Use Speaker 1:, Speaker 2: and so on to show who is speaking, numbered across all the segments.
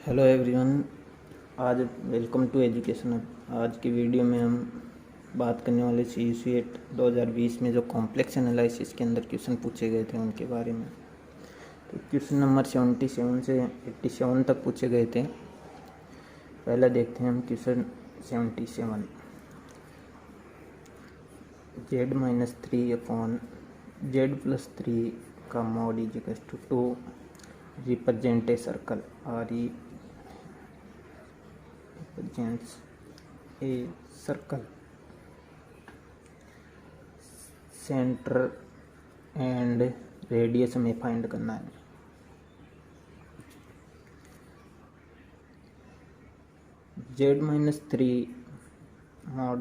Speaker 1: Hello everyone. आज welcome to education. आज की वीडियो में हम बात करने वाले CUCET 2020 में जो कॉम्प्लेक्स एनालिसिस के अंदर क्वेश्चन पूछे गए थे उनके बारे में। तो क्वेश्चन नंबर 77 से 87 तक पूछे गए थे। पहले देखते हैं हम क्वेश्चन 77। z-3/z+3 का mod is equal to 2 represent a circle RE represents a circle, centre and radius हमें फाइंड करना है। z-3 mod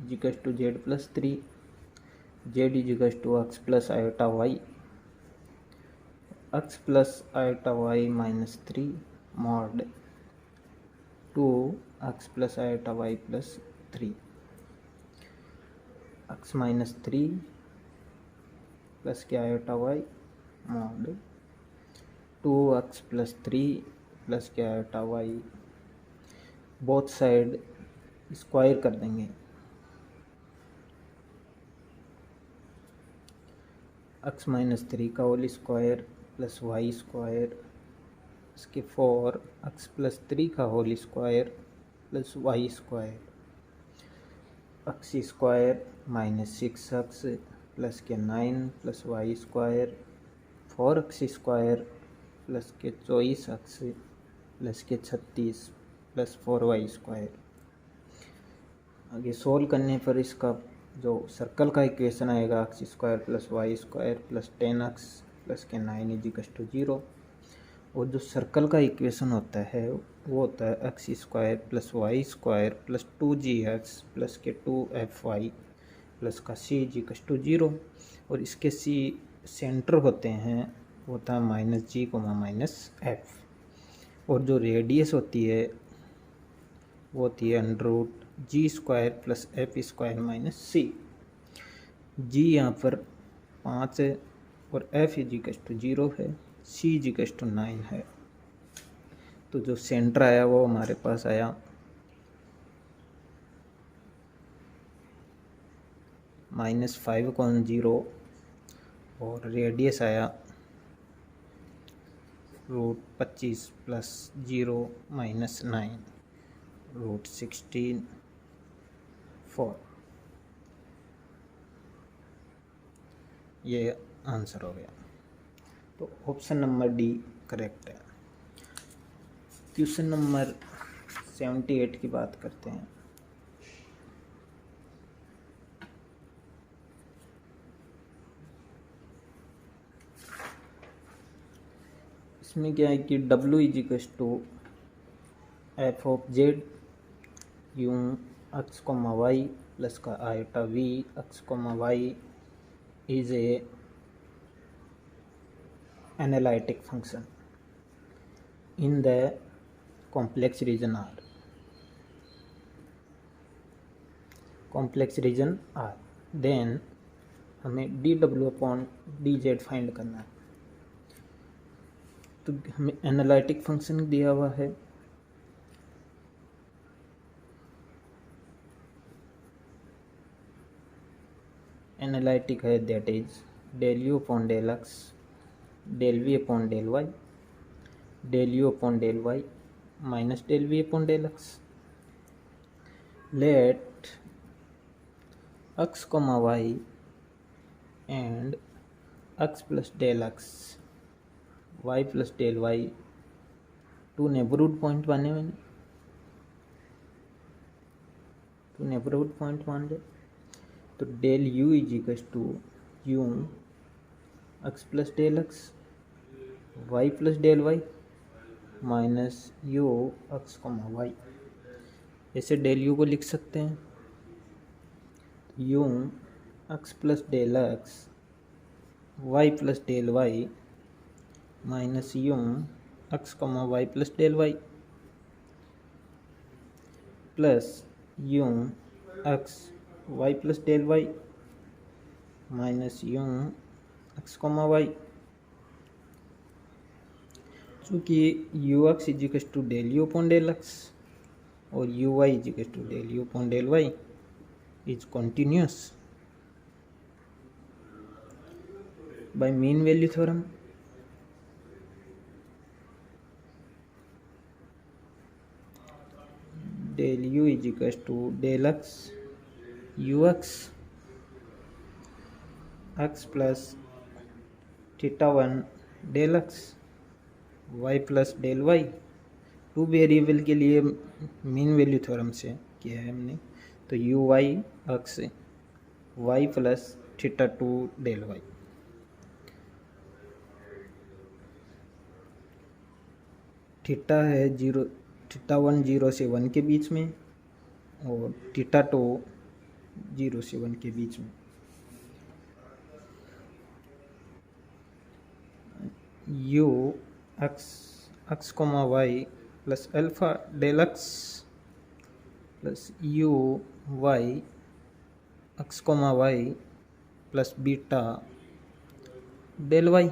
Speaker 1: equals to z+3, z equals to x plus iota y, x plus iota y minus 3 mod 2x plus iota y plus 3, x minus 3 plus के iota y mod 2x plus 3 plus के iota y, both side square कर देंगे। x minus 3 का whole square plus y square इसके 4x plus 3 का whole square plus y square, x square minus 6x plus के 9 plus y square, 4x square plus के 24x plus के 36 plus 4y square. आगे solve करने पर इसका जो सर्कल का इक्वेशन आएगा x square plus y square plus 10x plus के 9 इजिकल्स टू 0, और जो सर्कल का इक्वेशन होता है वो होता है x square plus y square plus 2gx plus के 2fy प्लस का c इजिकल्स टू 0, और इसके c सेंटर होते हैं वो होता है माइनस g माइनस f, और जो रेडियस होती है वो होती है √g square plus f square minus c। g यहाँ पर 5 है और f इजिकल्स टू 0 है, c इजिकल्स टू 9 है। तो जो सेंटर आया वो हमारे पास आया -5/0, और रेडियस आया √25 प्लस 0 माइनस 9 √16 4। ये आंसर हो गया। तो ऑप्शन नंबर डी करेक्ट है। क्वेश्चन नंबर 78 की बात करते हैं। इसमें क्या है कि W equals to f of z u x, y plus का iota v x, y is a analytic function in the complex region R, then हमें dw/dz फाइंड करना है। तो हमें एनालिटिक फंक्शन दिया हुआ है, एनालिटिक है that is del u/del x del v/del y del u/del y minus del v/del x। Let x, y and x plus del x y plus del y 2 neighbourhood point माने मैंने, 2 neighbourhood point मान ले। तो del u equals to u x plus del x y plus del y minus u x, y। ऐसे del u को लिख सकते हैं u x plus del x y plus del y minus u x, y plus del y plus u x y plus del y minus u x, y। चूँकि u x is equal to del you upon del x और u y is equal to del you upon del y is continuous by mean value theorem, del u is equal to del x u x plus theta one del x y plus del y. Two variable के लिए mean value theorem से किया है हमने, तो u y x y plus theta two del y. Theta है zero, theta one 0 से 1 के बीच में और थीटा टू 0 से 1 के बीच में। U x comma y plus alpha del x plus u y x comma y plus beta del Y.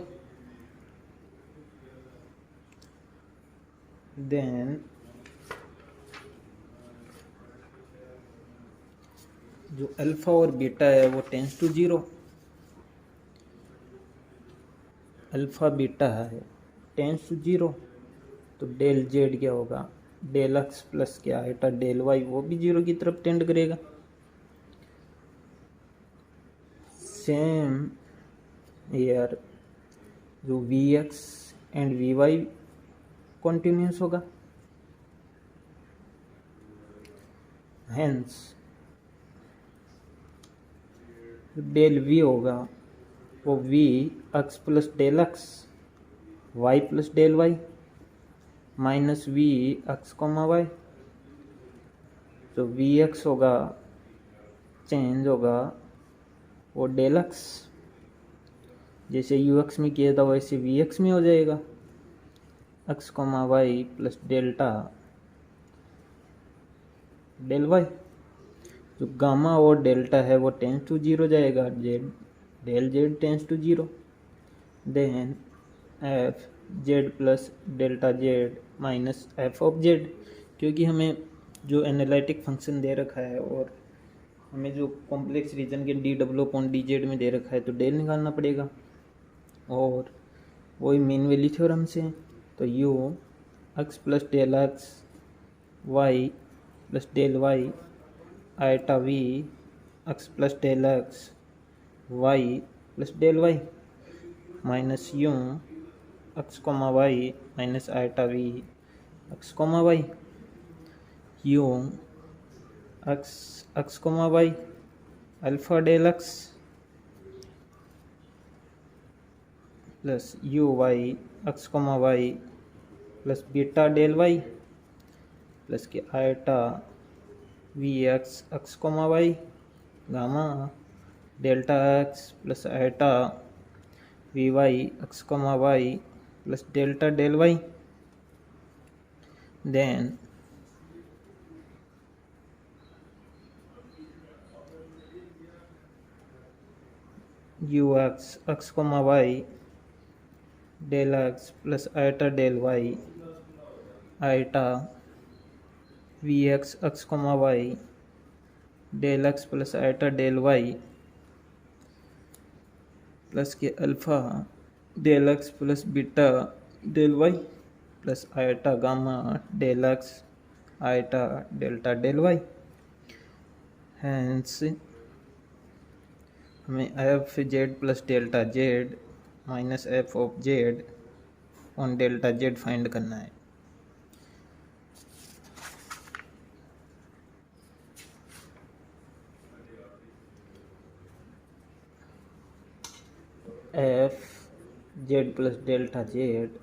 Speaker 1: Then जो अल्फा और बीटा है वो टेंस टू 0, अल्फा बीटा है टेंस टू 0, तो डेल जेड क्या होगा, डेल एक्स प्लस क्या है डेल वाई, वो भी 0 की तरफ टेंड करेगा। सेम यार जो v x and v y continuous होगा, हेंस डेल वी होगा वो v x plus del x y plus del y minus v x comma y. तो वी एक्स होगा चेंज होगा वो डेल एक्स, जैसे यू एक्स में किया था वैसे वी एक्स में हो जाएगा, x comma y plus delta del y. जो गामा और डेल्टा है वो टेंस टू 0 जाएगा, z del Z tends to 0। Then f z plus delta z minus f of z, क्योंकि हमें जो एनालिटिक फंक्शन दे रखा है और हमें जो कॉम्प्लेक्स रीजन के D W upon D Z में दे रखा है तो डेल निकालना पड़ेगा, और वही मेन वैल्यू थ्योरम से। तो u x plus del x y plus del y iota v x plus del x y plus del y minus u x comma y minus eta v x comma y u x comma y alpha del x plus u y x comma y plus beta del y plus के eta v x x comma y gamma delta x plus iota v y x comma y plus delta del Y. Then u x x comma y del x plus iota del y iota v x comma y del x plus iota del y plus के alpha del x plus beta del y plus iota gamma del x iota delta del y. Hence हमें f z plus delta z minus f of z on delta z find करना है। F z plus delta z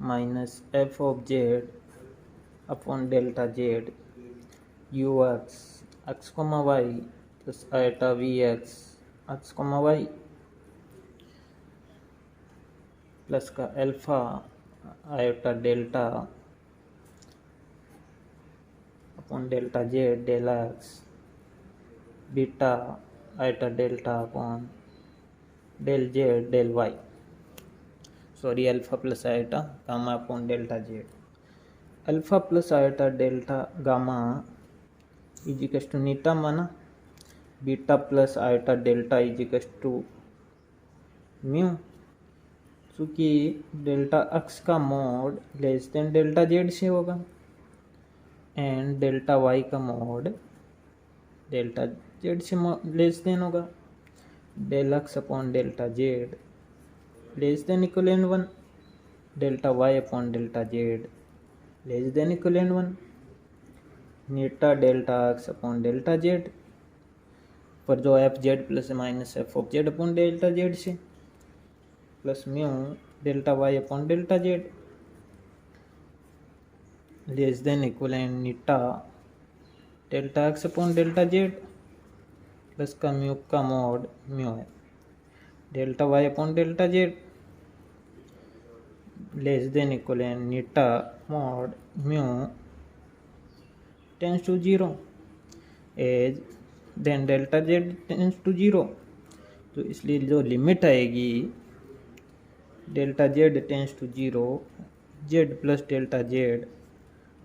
Speaker 1: minus f of z upon delta z u x comma y plus iota v x comma y plus का alpha iota delta upon delta z del x beta iota delta upon del z del y. Sorry alpha plus iota gamma upon delta z. Alpha plus iota delta gamma इजिकस to नीटा माना, beta plus iota delta इजिकस to mu. चूँकि delta x का mod less than delta z से होगा and delta y का mode delta z से लेस देन होगा, del x upon delta z less than equal n 1, delta y upon delta z less than equal n 1, नीटा delta x upon delta z पर जो f z plus minus f of z upon delta z से plus mu delta y upon delta z less than equal n नीटा delta x upon delta z plus का mod mu है delta y upon delta z less than equal n नीटा mod mu tends to 0 as then delta z tends to 0। तो इसलिए जो limit आएगी delta z tends to 0 z plus delta z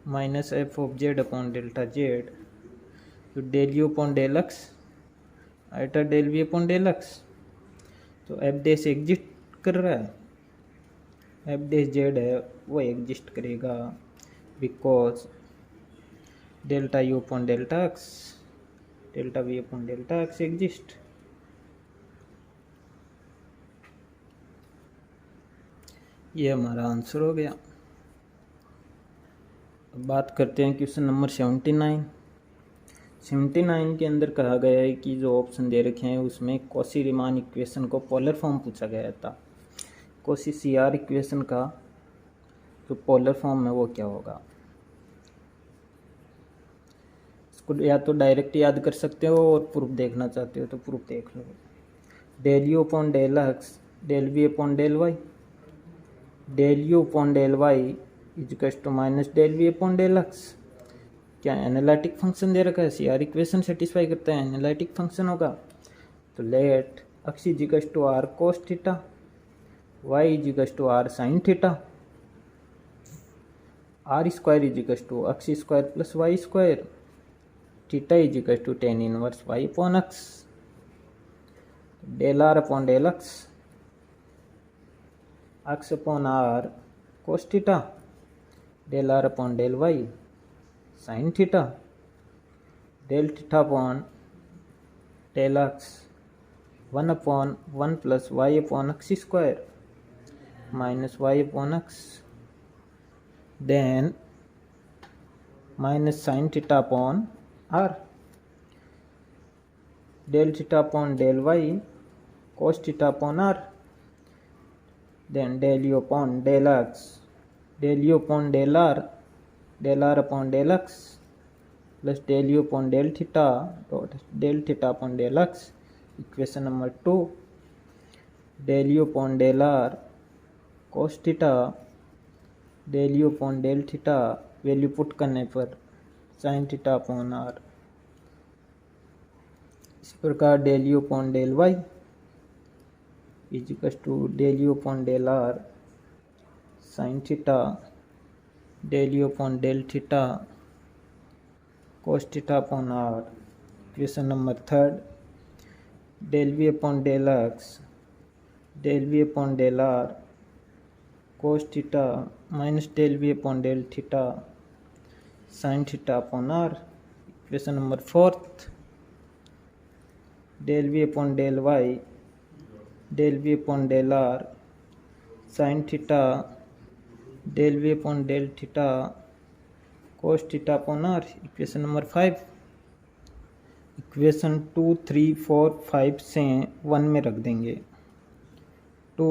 Speaker 1: minus f of z upon delta z, तो del you upon del x iota del we upon del x. तो f dash exist कर रहा है, F dash Z है वो exist करेगा because delta U upon delta x delta we upon delta x exist. ये हमारा आंसर हो गया। अब बात करते हैं क्वेश्चन नंबर 79। 79 के अंदर कहा गया है कि जो ऑप्शन दे रखे हैं उसमें कॉशी रीमान इक्वेशन को पोलर फॉर्म पूछा गया था। कॉशी सीआर इक्वेशन का जो पोलर फॉर्म है वो क्या होगा, इसको या तो डायरेक्ट याद कर सकते हो और प्रूफ देखना चाहते हो तो प्रूफ देख लो। Del you upon del x del we upon del y, del you upon del y equals to minus del we upon del x. क्या एनालिटिक फंक्शन दे रखा है, सीआर इक्वेशन सेटिस्फाई करता है, एनालिटिक फंक्शन होगा। तो let x equals to r cos theta, y equals to r sine theta, r square equals to x square plus y square, theta equals to tan inverse y upon x, del are upon del x, x upon r cos theta, del are upon del y sine theta, del theta upon del x 1 upon 1 plus y upon x square minus y upon x, then minus sign theta upon r, del theta upon del y cos theta upon r, then del you upon del x del you upon del are upon del x plus del you upon del theta dot del theta upon del x. Equation number 2 del you upon del are cos theta del you upon del theta value put करने पर sine theta upon r. इसी प्रकार del you upon del y equals to del you upon del are sine theta del you upon del theta cos theta upon r. Equation number 3 del we upon del x del we upon del are cos theta minus del we upon del theta sine theta upon r. Equation number 4 del we upon del y del we upon del are sine theta del we upon del theta cos theta upon r. Equation number 5 equation 2 3 4 5 से 1 में रख देंगे। 2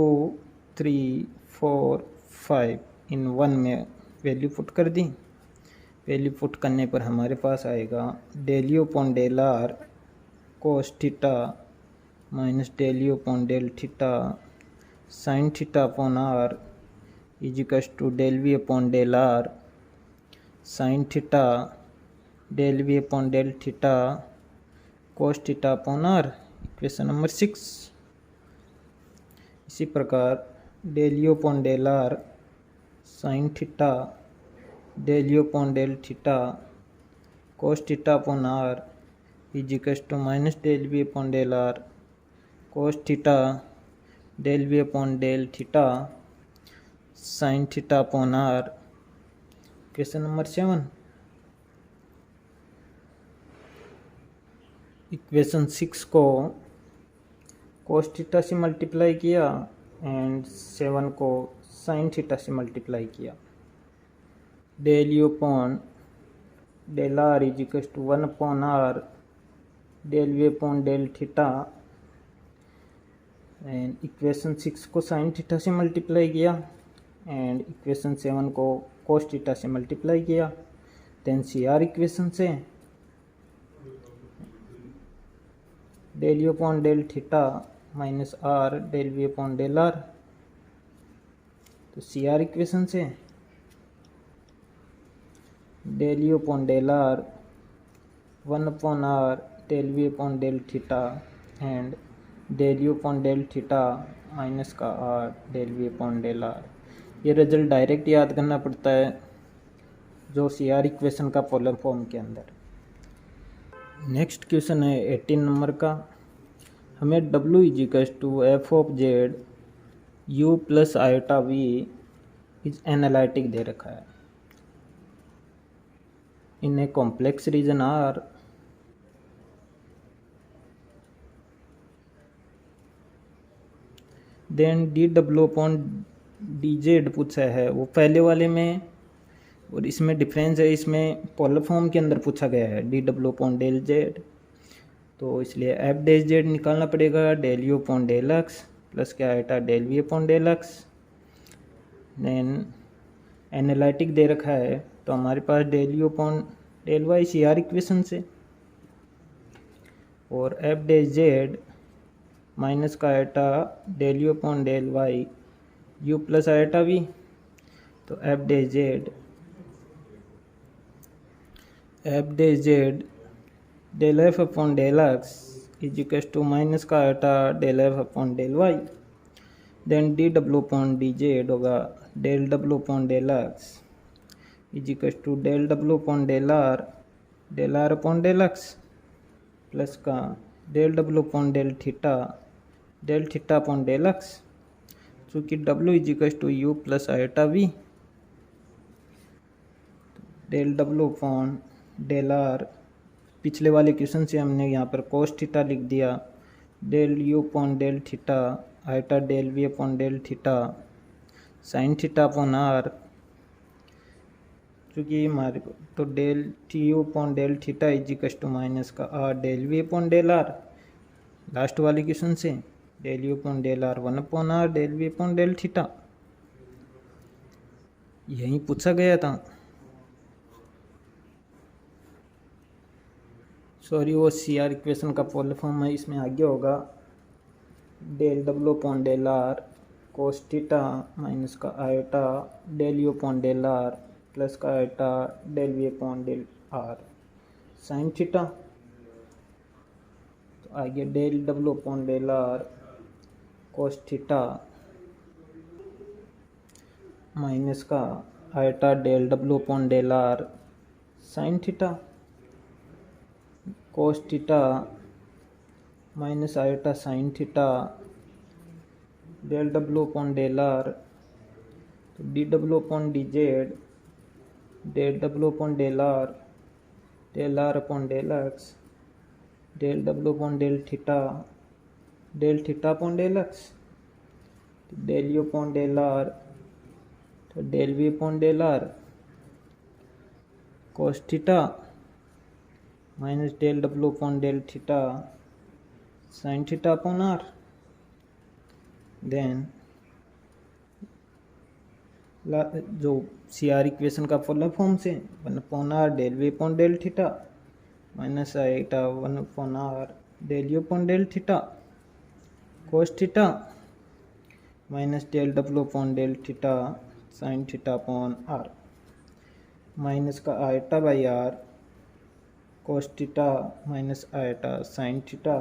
Speaker 1: 3 4 5 इन 1 में value put कर दी। Value put करने पर हमारे पास आएगा del you upon del are cos theta minus del you upon del theta sine theta upon r equals to del we upon del are sine theta del we upon del theta cos theta upon r. Equation number 6 इसी प्रकार del you upon del are sine theta del you upon del theta cos theta upon r is equals to minus del we upon del are cos theta del we upon del theta sine theta upon r. Question number 7। Equation 6 को cos theta से multiply किया and 7 को sine theta से multiply किया। Del you upon del r is equal to 1 upon r del we upon del theta and equation 6 को sine theta से multiply किया and equation 7 को कोस थीटा से मल्टीप्लाई किया। देन सी आर इक्वेशन से del you upon del theta minus r del we upon del are. तो C R equation से del you upon del r 1 upon r del we upon del theta and del you upon del theta minus का r del we upon del r. ये result direct याद करना पड़ता है जो C R equation का polar form के अंदर। नेक्स्ट क्वेश्चन है 18 नंबर का। हमें W is equals to f of z u plus iota v is analytic दे रखा है। In a complex region R then D W upon D z पूछा है। वो पहले वाले में और इसमें डिफरेंस है, इसमें पोलर फॉर्म के अंदर पूछा गया है d W upon del z, तो इसलिए एफ डेल जेड निकालना पड़ेगा। Del you upon del x plus क्या आएगा del we upon del x. Then analytic दे रखा है तो हमारे पास del you upon del y C R equation से और एफ डेल जेड माइनस का आएगा del you upon del y u plus आएगा वी। तो f del z del F upon del x is equal to minus का आटा del F upon del Y. Then D W upon D Z होगा del W upon del x is equal to del W upon del are upon del x plus का del W upon del theta upon del X, चूँकि W is equal to U plus iota V. Del W upon del R पिछले वाले question से हमने यहाँ पर कोस theta लिख दिया। Del you upon del theta iota del we upon del theta sine theta upon r, चूँकि हमारे को तो del t u upon del theta is equal to minus का r del we upon del r. Last वाले question से del you upon del r 1 upon r del we upon del theta यही पूछा गया था। सॉरी वो C R equation का polar form है, इसमें आगे होगा del W upon del are cos theta minus का iota del you upon del R plus का iota del we upon del are sine theta. तो आगे del W upon del are cos theta minus का iota del W upon del are sine theta cos theta minus iota sine theta del W upon del are. तो D W upon D Z del W upon del are upon del x del W upon del theta upon del x del you upon del are तो del we upon del are cos theta minus del W upon del theta sine theta upon r. Then जो C R equation का polar form से 1 upon r del we upon del theta minus आएगा 1 upon r del you upon del theta cos theta minus del W upon del theta sine theta upon r minus का iota by r cos theta minus iota sine theta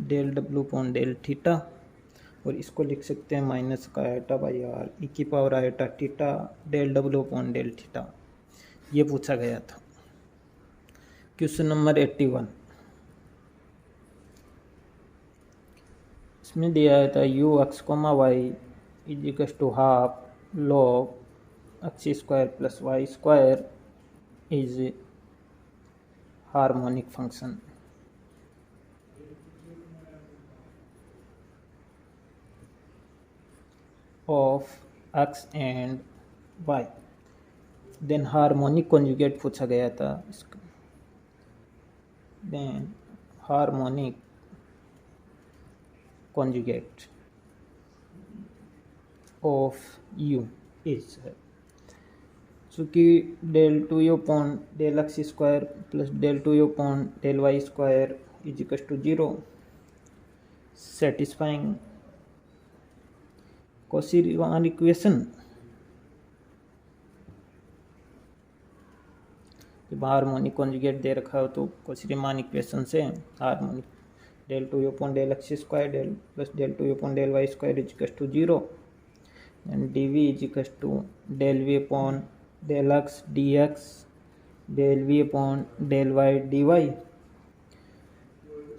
Speaker 1: del W upon del theta. और इसको लिख सकते हैं minus का iota by r e की power iota theta del W upon del theta. ये पूछा गया था। क्वेश्चन नंबर 81, इसमें दिया था u x comma y is equal to half log x square plus y square is harmonic function. Of x and y. Then harmonic conjugate पूछा गया था इसका। Then harmonic conjugate of u is चूँकि del two u upon del x square plus del two u upon del y square is equal to 0, satisfying Cauchy Riemann equation. जब harmonic conjugate दे रखा हो तो कॉची-रीमान इक्वेशन से harmonic del two u upon del x square del plus del two u upon del y square is equal to 0 and d v is equal to del we upon del x d x del we upon del y d y.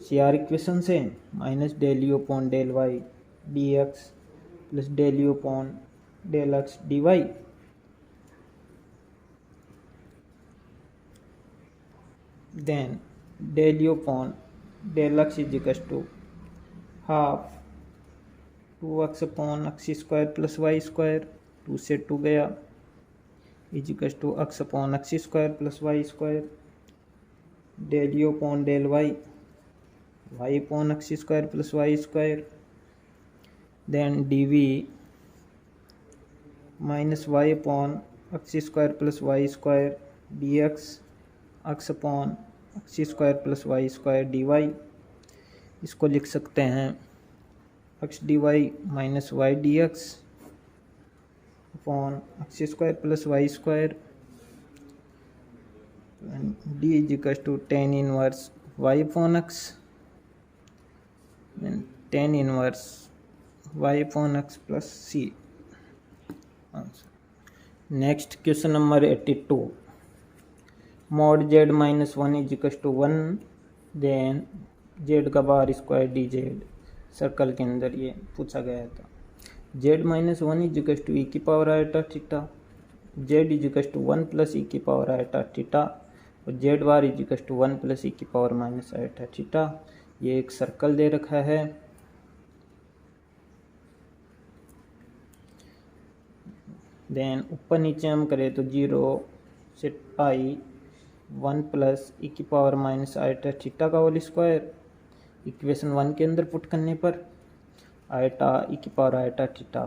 Speaker 1: C R equation से minus del you upon del y d x plus del you upon del x d y. Then del you upon del x is equal to half 2x upon x square plus y square, 2 से 2 गया, is equal to x upon x square plus y square del you upon del y y upon x square plus y square. Then d v minus y upon x square plus y square d x x upon x square plus y square d y. इसको लिख सकते हैं x d y minus y d x upon x square plus y square d is equal to tan inverse y upon x tan inverse y upon x plus c. Next question number 82, mod z minus 1 is equal to 1 then z का bar square d z. Circle के अंदर ये पूछा गया था। Z minus 1 is equal to e की power iota theta, z is equal to 1 plus e की power iota theta और Z bar is equal to 1 plus e की पावर माइनस आयोटा थीटा। ये एक सर्कल दे रखा है। देन ऊपर नीचे हम करें तो 0 से पाई 1 प्लस ई की पावर माइनस आयोटा थीटा का होल स्क्वायर। इक्वेशन 1 के अंदर पुट करने पर आयोटा ई की power iota theta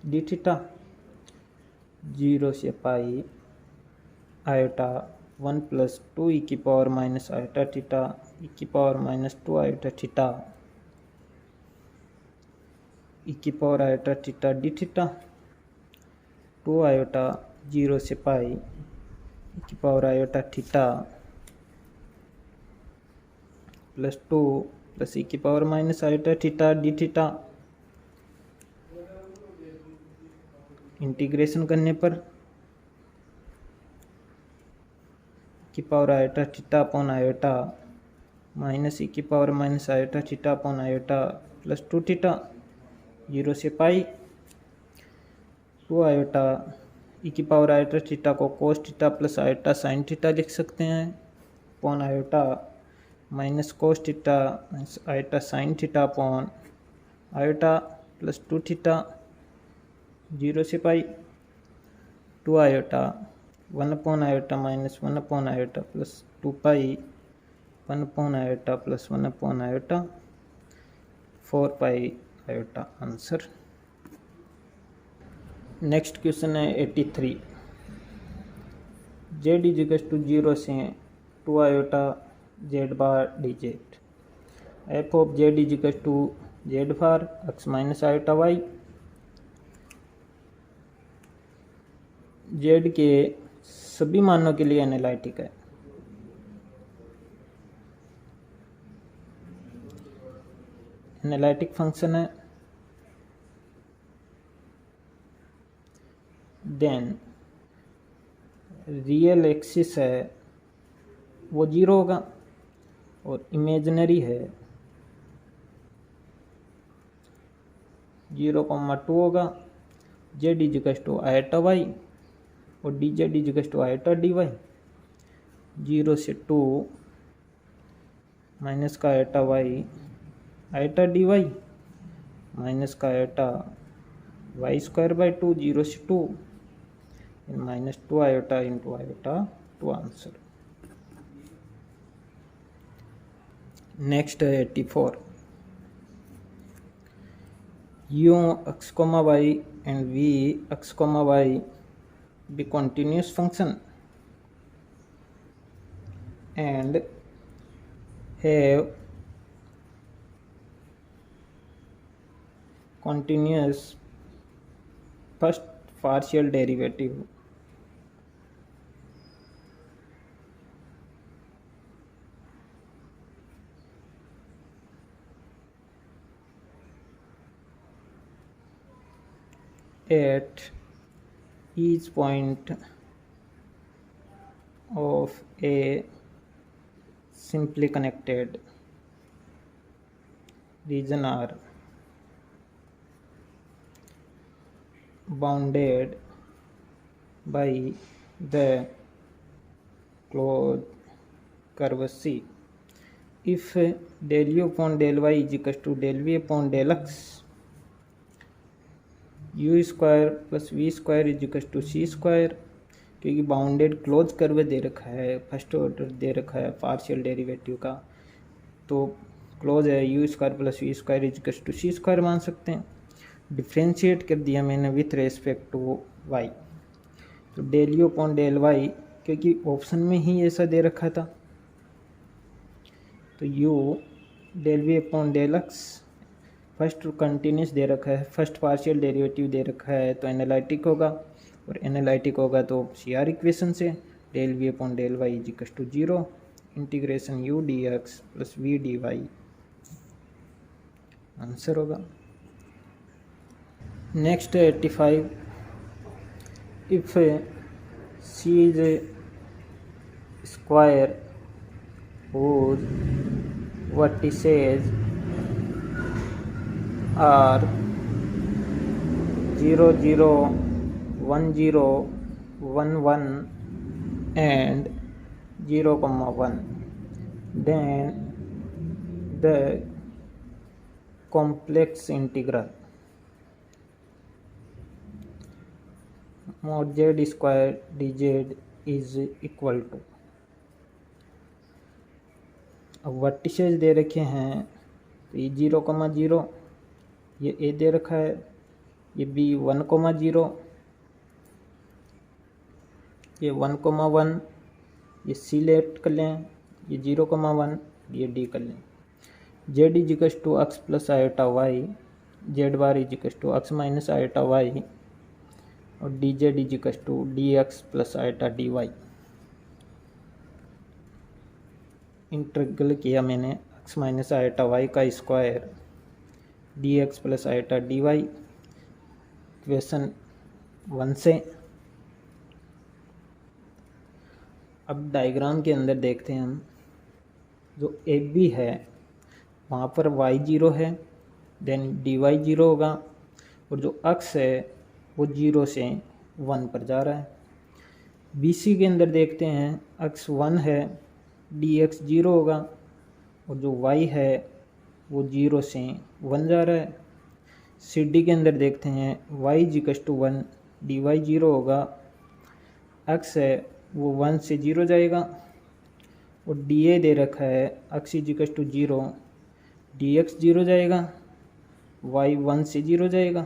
Speaker 1: d theta 0 से पाई आयोटा 1 प्लस 2 ई की power minus iota theta e की power minus 2 iota theta e की power iota theta d theta 2 iota 0 से पाई ई की power iota theta plus 2 plus e की power minus iota theta d theta. Integration करने पर की power iota theta upon iota minus e की power minus iota theta upon iota plus 2 theta 0 से पाई 2 iota e की power iota theta को cos theta plus iota sine theta लिख सकते हैं upon iota minus cos theta iota sine theta upon iota plus 2 theta 0 से पाई 2 iota 1 upon iota minus 1 upon iota plus 2 पाई 1 upon iota plus 1 upon iota 4 पाई iota answer. Next question है 83, Z is equal to 0 से 2 iota Z bar D Z. F of Z is equal to z bar x minus iota y. Z के सभी मानों के लिए analytic है। Analytic function है then real axis है वो 0 होगा और इमेजिनरी है 0,2 होगा। Z equals to iota y और d z equals to iota d y. 0 से 2 माइनस का iota y iota d y minus का आयटा वाई स्क्वायर बाई 2। 0 से 2 minus 2 iota into iota two answer. Next है 84। u x, y and v x, y be continuous function and have continuous first partial derivative at each point of a simply connected region are bounded by the closed curve C. If del u upon del y is equal to del v upon del x, u square plus v square is equal to c square, क्योंकि bounded close curve दे रखा है, first order दे रखा है partial derivative का, तो close है u square plus v square is equal to c square मान सकते हैं। डिफ्रेंशिएट कर दिया मैंने विथ रेस्पेक्ट टू वाई, तो del you upon del y, क्योंकि ऑप्शन में ही ऐसा दे रखा था, तो u del we upon del x first continuous दे रखा है, फर्स्ट पार्शियल डेरिवेटिव दे रखा है तो एनालिटिक होगा, और एनालिटिक होगा तो CR इक्वेशन से del we upon del y is equal to 0 integration u d x plus v d y answer होगा। Next 85। If C is a square whose vertices are 0, 0, 1, 0, 1, 1 and 0, 1, then the complex integral mod z square dz is equal to, अब vertices दे रखे हैं तो ये 0,0, ये ए दे रखा है, ये बी 1,0, ये 1,1, ये सी लेट कर लें, ये 0,1, ये डी कर लें। Z is equal to x plus iota y, z bar is equal to x minus iota y, और d z is equal to d x plus iota d y. Integral किया मैंने x minus iota y का square d x plus iota d y equation 1 से। अब diagram के अंदर देखते हैं हम, जो ए बी है वहाँ पर वाई 0 है, देन डी वाई 0 होगा, और जो एक्स है वो 0 से 1 पर जा रहा है। बी सी के अंदर देखते हैं एक्स 1 है, डी एक्स 0 होगा, और जो वाई है वो 0 से 1 जा रहा है। सी डी के अंदर देखते हैं y is equal to 1, d y 0 होगा, एक्स है वो 1 से 0 जाएगा, और डी ए दे रखा है x is equal to 0, d x 0 जाएगा, वाई 1 से 0 जाएगा।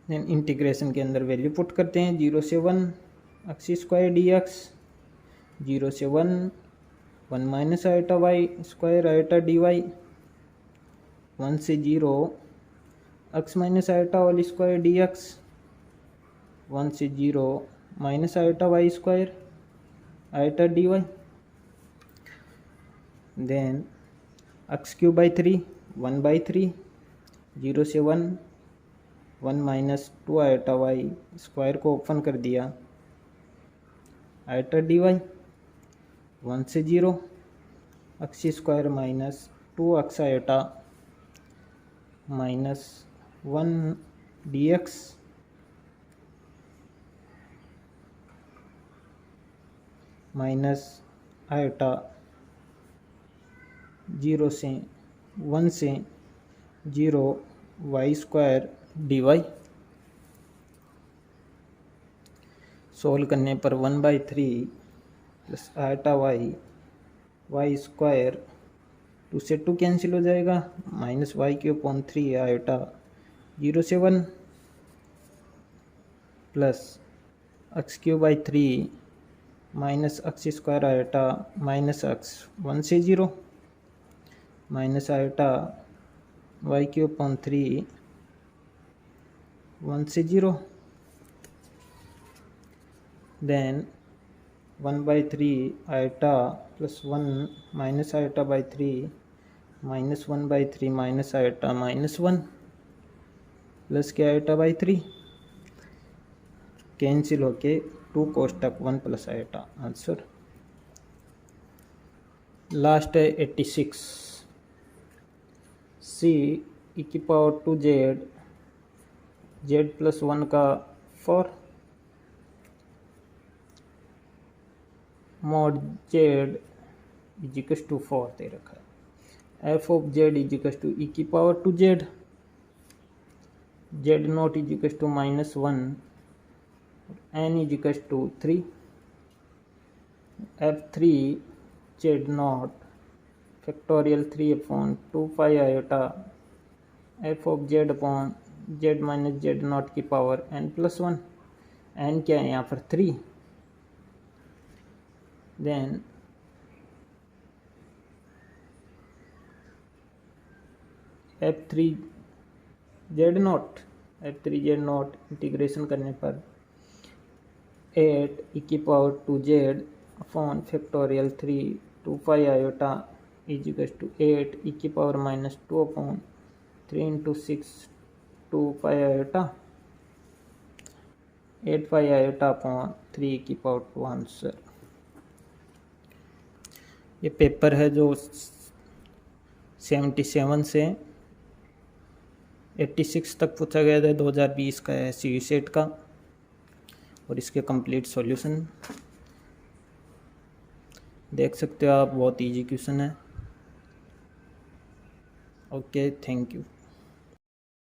Speaker 1: देन इंटीग्रेशन के अंदर वैल्यू पुट करते हैं, 0 से 1 एक्स स्क्वायर डी एक्स, 0 से 1 1 minus iota y square iota d y, 1 से 0 x minus iota y square d x, 1 से 0 minus iota y square iota d y, then x cube by 3 1/3, 0 से 1 1 minus 2 iota y square को open कर दिया, iota d y 1 से 0, x square minus 2 x iota minus 1 d x minus iota 0 से 1 से 0 y square d y. Solve करने पर 1/3 plus iota y square 2 से 2 कैंसिल हो जाएगा, minus y cube upon 3 iota 0 से 1 plus x cube by 3 minus x square iota minus x 1 से 0 minus iota y cube upon 3 1 से 0, then 1/3 iota plus 1 minus iota by 3 minus 1/3 minus iota minus 1 plus के iota by 3 cancel होके 2 कोष्टक 1 plus iota. Answer last है 86। सी ई की power 2 Z plus 1 का 4 mod z is equals to 4 दे रखा है। F of z is equals to e की power 2 z naught is equals to -1 n is equals to 3 F3 z naught factorial 3 upon 2 pi iota f of z upon z minus z naught की power n plus 1। n क्या है यहाँ पर 3, then F3 z not integration करने पर 8 e की power 2 z upon factorial 3 2 pi iota is equals to 8 e की power -2 upon 3 into 6 2 pi iota 8 pi iota upon 3 e की पावर 2। आंसर ये पेपर है जो 77 से 86 तक पूछा गया था, 2020 का है सी सेट का, और इसके कंप्लीट सॉल्यूशन देख सकते हो आप, बहुत इजी क्वेश्चन है। Okay, thank you.